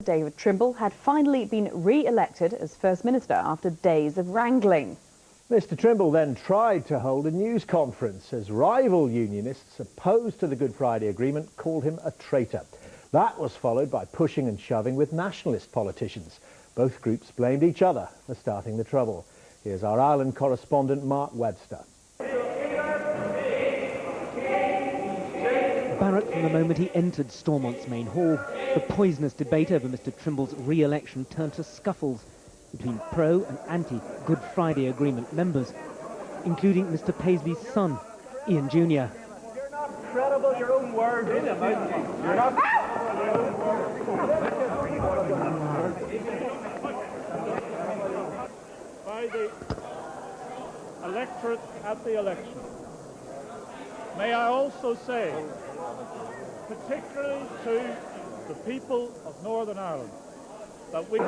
David Trimble had finally been re-elected as First Minister after days of wrangling. Mr Trimble then tried to hold a news conference as rival unionists opposed to the Good Friday Agreement called him a traitor. That was followed by pushing and shoving with nationalist politicians. Both groups blamed each other for starting the trouble. Here's our Ireland correspondent Mark Webster. Barrack from the moment he entered Stormont's main hall. The poisonous debate over Mr Trimble's re-election turned to scuffles between pro and anti-Good Friday Agreement members, including Mr Paisley's son, Ian Jr. You're not credible your own word. You're not. By the electorate at the election. May I also say, particularly to the people of Northern Ireland, that we...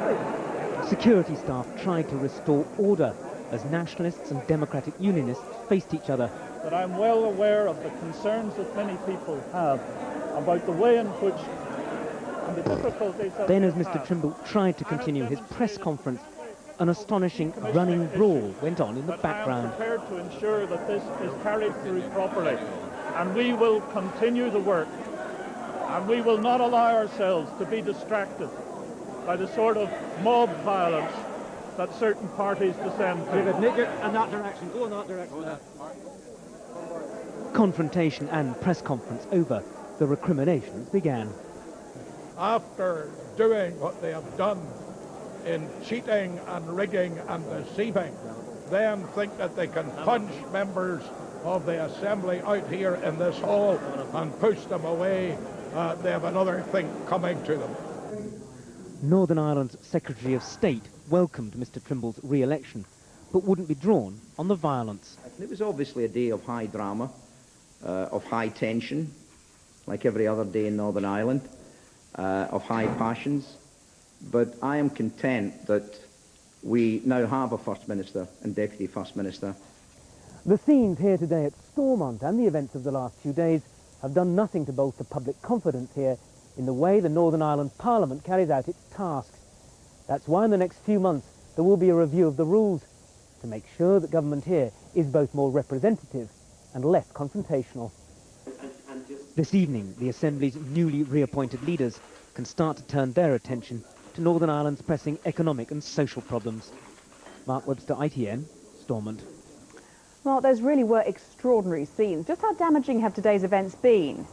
Security staff tried to restore order as nationalists and democratic unionists faced each other. That I'm well aware of the concerns that many people have about the way in which and the difficulties that then as Mr Trimble tried to continue his press conference, an astonishing running brawl went on in the background. I am prepared to ensure that this is carried through properly, and we will continue the work, and we will not allow ourselves to be distracted by the sort of mob violence that certain parties descend to. David, make it in that direction. Go in that direction. Confrontation and press conference over, the recriminations began. After doing what they have done in cheating and rigging and deceiving, then think that they can punch members of the Assembly out here in this hall and push them away. They have another thing coming to them. Northern Ireland's Secretary of State welcomed Mr Trimble's re-election, but wouldn't be drawn on the violence. It was obviously a day of high drama, of high tension, like every other day in Northern Ireland, of high passions. But I am content that we now have a First Minister and Deputy First Minister. The scenes here today at Stormont and the events of the last few days have done nothing to bolster public confidence here in the way the Northern Ireland Parliament carries out its tasks. That's why in the next few months there will be a review of the rules to make sure that government here is both more representative and less confrontational. This evening, the Assembly's newly reappointed leaders can start to turn their attention to Northern Ireland's pressing economic and social problems. Mark Webster, ITN, Stormont. Well, those really were extraordinary scenes. Just how damaging have today's events been?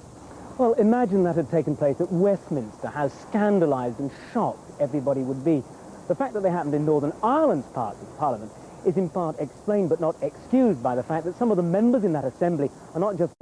Well, imagine that had taken place at Westminster, how scandalised and shocked everybody would be. The fact that they happened in Northern Ireland's part of Parliament is in part explained but not excused by the fact that some of the members in that Assembly are not just